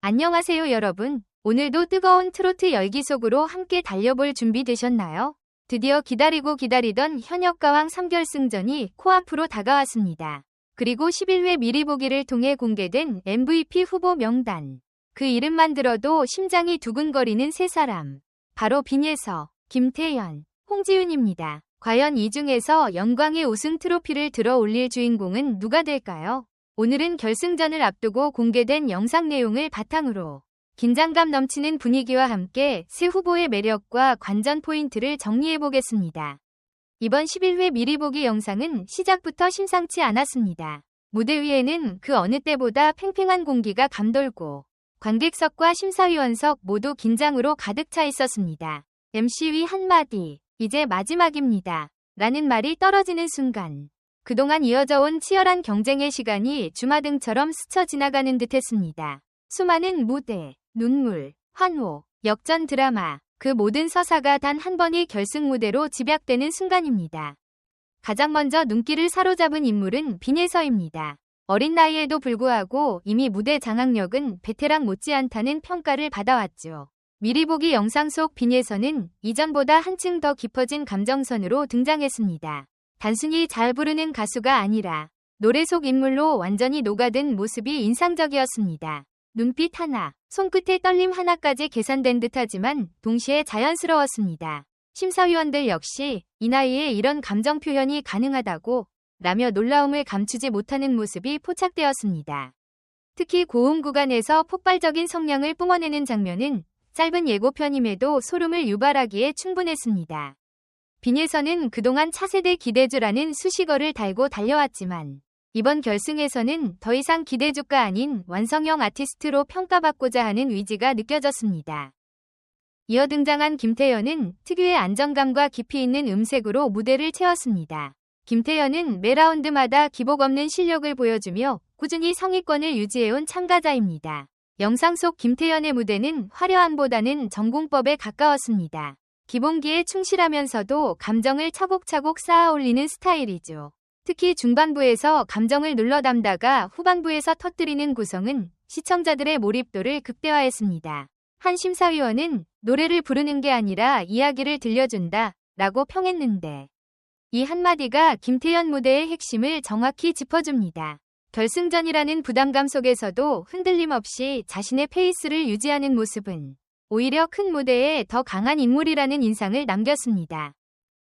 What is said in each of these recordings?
안녕하세요 여러분. 오늘도 뜨거운 트로트 열기 속으로 함께 달려볼 준비 되셨나요? 드디어 기다리고 기다리던 현역가왕 3결승전이 코앞으로 다가왔습니다. 그리고 11회 미리 보기를 통해 공개된 MVP 후보 명단. 그 이름만 들어도 심장이 두근거리는 세 사람. 바로 빈예서, 김태현, 홍지윤입니다. 과연 이 중에서 영광의 우승 트로피를 들어 올릴 주인공은 누가 될까요? 오늘은 결승전을 앞두고 공개된 영상 내용을 바탕으로 긴장감 넘치는 분위기와 함께 세 후보의 매력과 관전 포인트를 정리해보겠습니다. 이번 11회 미리 보기 영상은 시작부터 심상치 않았습니다. 무대 위에는 그 어느 때보다 팽팽한 공기가 감돌고 관객석과 심사위원석 모두 긴장으로 가득 차 있었습니다. MC 위 한마디, 이제 마지막입니다. 라는 말이 떨어지는 순간 그동안 이어져온 치열한 경쟁의 시간이 주마등처럼 스쳐 지나가는 듯했습니다. 수많은 무대, 눈물, 환호, 역전 드라마, 그 모든 서사가 단 한 번의 결승 무대로 집약되는 순간입니다. 가장 먼저 눈길을 사로잡은 인물은 빈예서입니다. 어린 나이에도 불구하고 이미 무대 장악력은 베테랑 못지않다는 평가를 받아왔죠. 미리 보기 영상 속 빈예서는 이전보다 한층 더 깊어진 감정선으로 등장했습니다. 단순히 잘 부르는 가수가 아니라 노래 속 인물로 완전히 녹아든 모습이 인상적이었습니다. 눈빛 하나, 손끝의 떨림 하나까지 계산된 듯하지만 동시에 자연스러웠습니다. 심사위원들 역시 이 나이에 이런 감정 표현이 가능하다고 라며 놀라움을 감추지 못하는 모습이 포착되었습니다. 특히 고음 구간에서 폭발적인 성량을 뿜어내는 장면은 짧은 예고편임에도 소름을 유발하기에 충분했습니다. 빈예서는 그동안 차세대 기대주라는 수식어를 달고 달려왔지만 이번 결승에서는 더 이상 기대주가 아닌 완성형 아티스트로 평가받고자 하는 의지가 느껴졌습니다. 이어 등장한 김태현은 특유의 안정감과 깊이 있는 음색으로 무대를 채웠습니다. 김태현은 매 라운드마다 기복 없는 실력을 보여주며 꾸준히 상위권을 유지해온 참가자입니다. 영상 속 김태현의 무대는 화려함보다는 전공법에 가까웠습니다. 기본기에 충실하면서도 감정을 차곡차곡 쌓아 올리는 스타일이죠. 특히 중반부에서 감정을 눌러 담다가 후반부에서 터뜨리는 구성은 시청자들의 몰입도를 극대화했습니다. 한 심사위원은 노래를 부르는 게 아니라 이야기를 들려준다 라고 평했는데 이 한마디가 김태현 무대의 핵심을 정확히 짚어줍니다. 결승전이라는 부담감 속에서도 흔들림 없이 자신의 페이스를 유지하는 모습은 오히려 큰 무대에 더 강한 인물이라는 인상을 남겼습니다.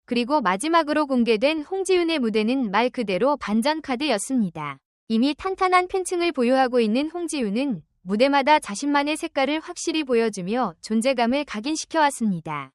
그리고 마지막으로 공개된 홍지윤의 무대는 말 그대로 반전 카드였습니다. 이미 탄탄한 팬층을 보유하고 있는 홍지윤은 무대마다 자신만의 색깔을 확실히 보여주며 존재감을 각인시켜왔습니다.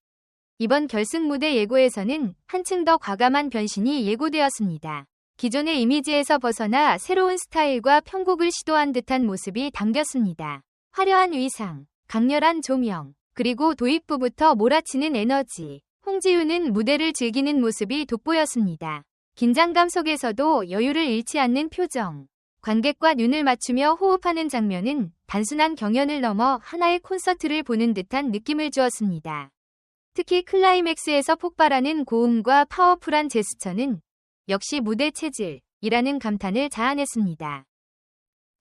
이번 결승 무대 예고에서는 한층 더 과감한 변신이 예고되었습니다. 기존의 이미지에서 벗어나 새로운 스타일과 편곡을 시도한 듯한 모습이 담겼습니다. 화려한 의상, 강렬한 조명, 그리고 도입부부터 몰아치는 에너지. 홍지윤은 무대를 즐기는 모습이 돋보였습니다. 긴장감 속에서도 여유를 잃지 않는 표정. 관객과 눈을 맞추며 호흡하는 장면은 단순한 경연을 넘어 하나의 콘서트를 보는 듯한 느낌을 주었습니다. 특히 클라이맥스에서 폭발하는 고음과 파워풀한 제스처는 역시 무대 체질이라는 감탄을 자아냈습니다.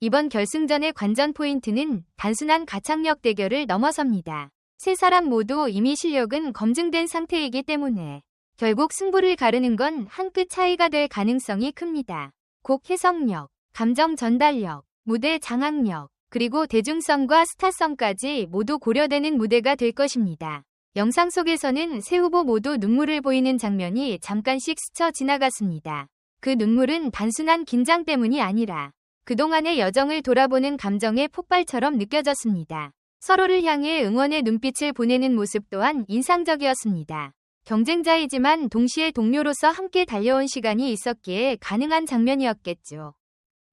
이번 결승전의 관전 포인트는 단순한 가창력 대결을 넘어섭니다. 세 사람 모두 이미 실력은 검증된 상태이기 때문에 결국 승부를 가르는 건 한 끗 차이가 될 가능성이 큽니다. 곡 해석력, 감정 전달력, 무대 장악력, 그리고 대중성과 스타성까지 모두 고려되는 무대가 될 것입니다. 영상 속에서는 세 후보 모두 눈물을 보이는 장면이 잠깐씩 스쳐 지나갔습니다. 그 눈물은 단순한 긴장 때문이 아니라 그동안의 여정을 돌아보는 감정의 폭발처럼 느껴졌습니다. 서로를 향해 응원의 눈빛을 보내는 모습 또한 인상적이었습니다. 경쟁자이지만 동시에 동료로서 함께 달려온 시간이 있었기에 가능한 장면이었겠죠.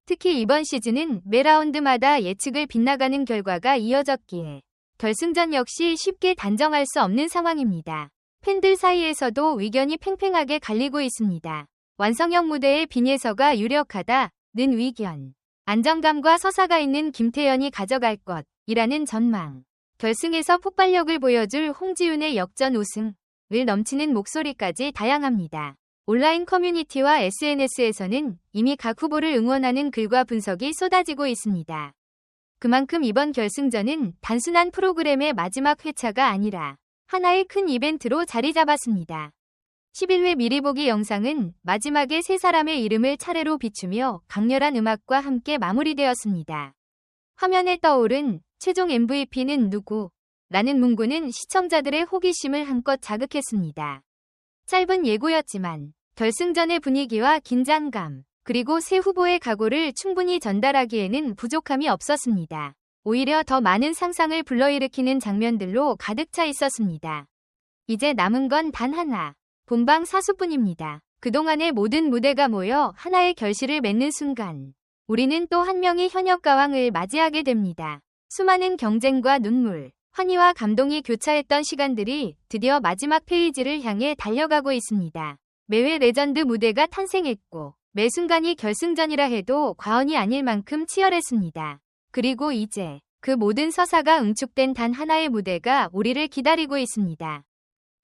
특히 이번 시즌은 매 라운드마다 예측을 빗나가는 결과가 이어졌기에 결승전 역시 쉽게 단정할 수 없는 상황입니다. 팬들 사이에서도 의견이 팽팽하게 갈리고 있습니다. 완성형 무대의 빈예서가 유력하다는 의견. 안정감과 서사가 있는 김태현이 가져갈 것이라는 전망. 결승에서 폭발력을 보여줄 홍지윤의 역전 우승을 넘치는 목소리까지 다양합니다. 온라인 커뮤니티와 SNS에서는 이미 각 후보를 응원하는 글과 분석이 쏟아지고 있습니다. 그만큼 이번 결승전은 단순한 프로그램의 마지막 회차가 아니라 하나의 큰 이벤트로 자리 잡았습니다. 11회 미리 보기 영상은 마지막에 세 사람의 이름을 차례로 비추며 강렬한 음악과 함께 마무리되었습니다. 화면에 떠오른 최종 MVP는 누구? 라는 문구는 시청자들의 호기심을 한껏 자극했습니다. 짧은 예고였지만 결승전의 분위기와 긴장감, 그리고 세 후보의 각오를 충분히 전달하기에는 부족함이 없었습니다. 오히려 더 많은 상상을 불러일으키는 장면들로 가득 차 있었습니다. 이제 남은 건 단 하나, 본방 사수뿐입니다. 그동안의 모든 무대가 모여 하나의 결실을 맺는 순간, 우리는 또 한 명의 현역가왕을 맞이하게 됩니다. 수많은 경쟁과 눈물, 환희와 감동이 교차했던 시간들이 드디어 마지막 페이지를 향해 달려가고 있습니다. 매회 레전드 무대가 탄생했고 매 순간이 결승전이라 해도 과언이 아닐 만큼 치열했습니다. 그리고 이제 그 모든 서사가 응축된 단 하나의 무대가 우리를 기다리고 있습니다.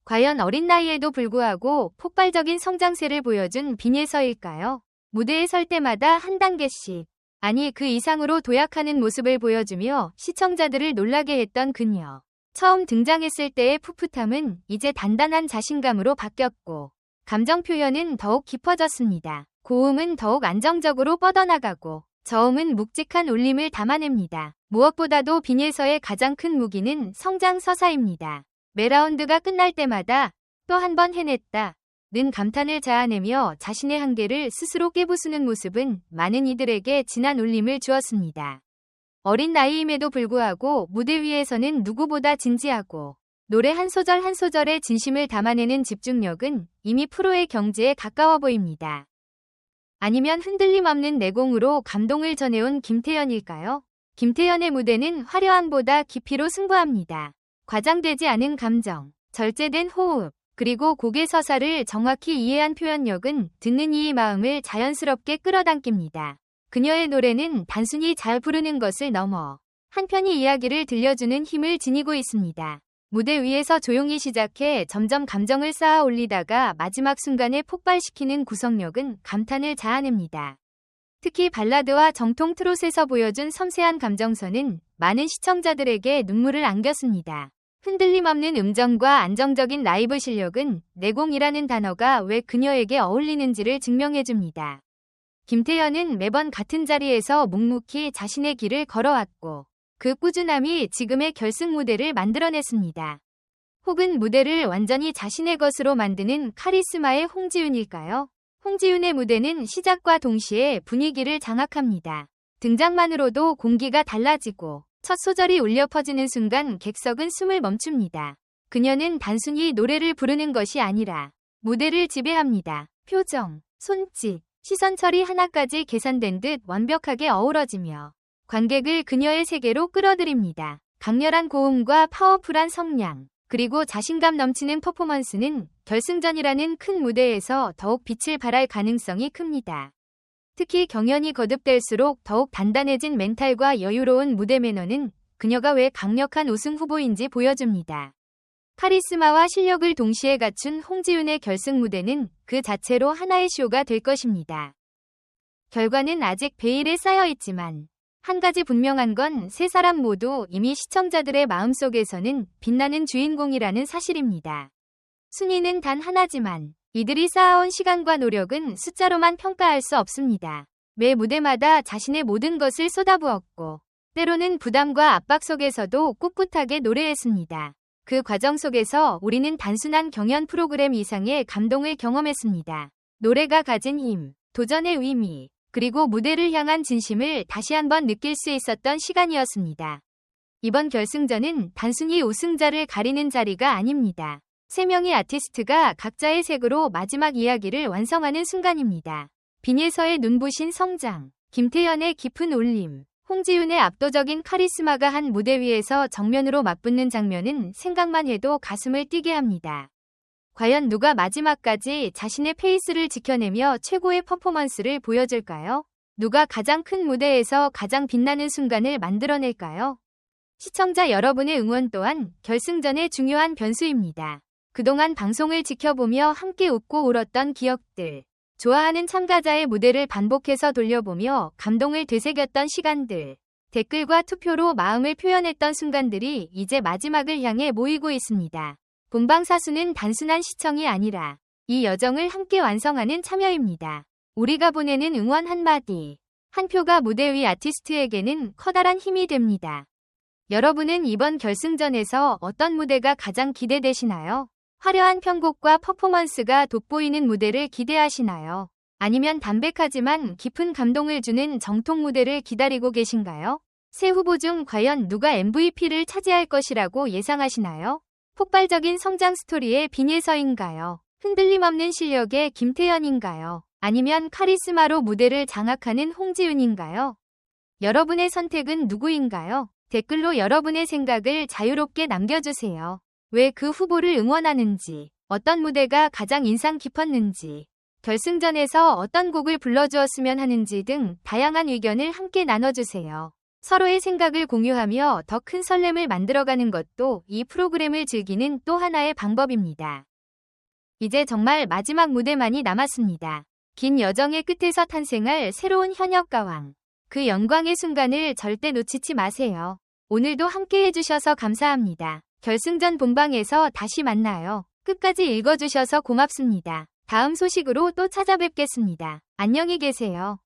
과연 어린 나이에도 불구하고 폭발적인 성장세를 보여준 빈예서일까요? 무대에 설 때마다 한 단계씩, 아니 그 이상으로 도약하는 모습을 보여주며 시청자들을 놀라게 했던 그녀. 처음 등장했을 때의 풋풋함은 이제 단단한 자신감으로 바뀌었고 감정 표현은 더욱 깊어졌습니다. 고음은 더욱 안정적으로 뻗어나가고 저음은 묵직한 울림을 담아냅니다. 무엇보다도 빈예서의 가장 큰 무기는 성장 서사입니다. 매 라운드가 끝날 때마다 또 한 번 해냈다 는 감탄을 자아내며 자신의 한계를 스스로 깨부수는 모습은 많은 이들에게 진한 울림을 주었습니다. 어린 나이임에도 불구하고 무대 위에서는 누구보다 진지하고 노래 한 소절 한 소절에 진심을 담아내는 집중력은 이미 프로의 경지에 가까워 보입니다. 아니면 흔들림 없는 내공으로 감동을 전해온 김태연일까요? 김태연의 무대는 화려함보다 깊이로 승부합니다. 과장되지 않은 감정, 절제된 호흡, 그리고 곡의 서사를 정확히 이해한 표현력은 듣는 이의 마음을 자연스럽게 끌어당깁니다. 그녀의 노래는 단순히 잘 부르는 것을 넘어 한편의 이야기를 들려주는 힘을 지니고 있습니다. 무대 위에서 조용히 시작해 점점 감정을 쌓아 올리다가 마지막 순간에 폭발시키는 구성력은 감탄을 자아냅니다. 특히 발라드와 정통 트롯에서 보여준 섬세한 감정선은 많은 시청자들에게 눈물을 안겼습니다. 흔들림 없는 음정과 안정적인 라이브 실력은 내공이라는 단어가 왜 그녀에게 어울리는지를 증명해줍니다. 김태연은 매번 같은 자리에서 묵묵히 자신의 길을 걸어왔고 그 꾸준함이 지금의 결승 무대를 만들어냈습니다. 혹은 무대를 완전히 자신의 것으로 만드는 카리스마의 홍지윤일까요? 홍지윤의 무대는 시작과 동시에 분위기를 장악합니다. 등장만으로도 공기가 달라지고 첫 소절이 울려 퍼지는 순간 객석은 숨을 멈춥니다. 그녀는 단순히 노래를 부르는 것이 아니라 무대를 지배합니다. 표정, 손짓, 시선 처리 하나까지 계산된 듯 완벽하게 어우러지며 관객을 그녀의 세계로 끌어들입니다. 강렬한 고음과 파워풀한 성량, 그리고 자신감 넘치는 퍼포먼스는 결승전이라는 큰 무대에서 더욱 빛을 발할 가능성이 큽니다. 특히 경연이 거듭될수록 더욱 단단해진 멘탈과 여유로운 무대 매너는 그녀가 왜 강력한 우승 후보인지 보여줍니다. 카리스마와 실력을 동시에 갖춘 홍지윤의 결승 무대는 그 자체로 하나의 쇼가 될 것입니다. 결과는 아직 베일에 쌓여 있지만 한 가지 분명한 건 세 사람 모두 이미 시청자들의 마음속에서는 빛나는 주인공이라는 사실입니다. 순위는 단 하나지만 이들이 쌓아온 시간과 노력은 숫자로만 평가할 수 없습니다. 매 무대마다 자신의 모든 것을 쏟아부었고 때로는 부담과 압박 속에서도 꿋꿋하게 노래했습니다. 그 과정 속에서 우리는 단순한 경연 프로그램 이상의 감동을 경험했습니다. 노래가 가진 힘, 도전의 의미, 그리고 무대를 향한 진심을 다시 한번 느낄 수 있었던 시간이었습니다. 이번 결승전은 단순히 우승자를 가리는 자리가 아닙니다. 세 명의 아티스트가 각자의 색으로 마지막 이야기를 완성하는 순간입니다. 빈예서의 눈부신 성장, 김태연의 깊은 울림, 홍지윤의 압도적인 카리스마가 한 무대 위에서 정면으로 맞붙는 장면은 생각만 해도 가슴을 뛰게 합니다. 과연 누가 마지막까지 자신의 페이스를 지켜내며 최고의 퍼포먼스를 보여줄까요? 누가 가장 큰 무대에서 가장 빛나는 순간을 만들어낼까요? 시청자 여러분의 응원 또한 결승전의 중요한 변수입니다. 그동안 방송을 지켜보며 함께 웃고 울었던 기억들, 좋아하는 참가자의 무대를 반복해서 돌려보며 감동을 되새겼던 시간들, 댓글과 투표로 마음을 표현했던 순간들이 이제 마지막을 향해 모이고 있습니다. 본방사수는 단순한 시청이 아니라 이 여정을 함께 완성하는 참여입니다. 우리가 보내는 응원 한마디, 한 표가 무대 위 아티스트에게는 커다란 힘이 됩니다. 여러분은 이번 결승전에서 어떤 무대가 가장 기대되시나요? 화려한 편곡과 퍼포먼스가 돋보이는 무대를 기대하시나요? 아니면 담백하지만 깊은 감동을 주는 정통 무대를 기다리고 계신가요? 세 후보 중 과연 누가 MVP를 차지할 것이라고 예상하시나요? 폭발적인 성장 스토리의 빈예서인가요? 흔들림 없는 실력의 김태현인가요? 아니면 카리스마로 무대를 장악하는 홍지윤인가요? 여러분의 선택은 누구인가요? 댓글로 여러분의 생각을 자유롭게 남겨주세요. 왜 그 후보를 응원하는지, 어떤 무대가 가장 인상 깊었는지, 결승전에서 어떤 곡을 불러주었으면 하는지 등 다양한 의견을 함께 나눠주세요. 서로의 생각을 공유하며 더 큰 설렘을 만들어가는 것도 이 프로그램을 즐기는 또 하나의 방법입니다. 이제 정말 마지막 무대만이 남았습니다. 긴 여정의 끝에서 탄생할 새로운 현역가왕. 그 영광의 순간을 절대 놓치지 마세요. 오늘도 함께 해주셔서 감사합니다. 결승전 본방에서 다시 만나요. 끝까지 읽어주셔서 고맙습니다. 다음 소식으로 또 찾아뵙겠습니다. 안녕히 계세요.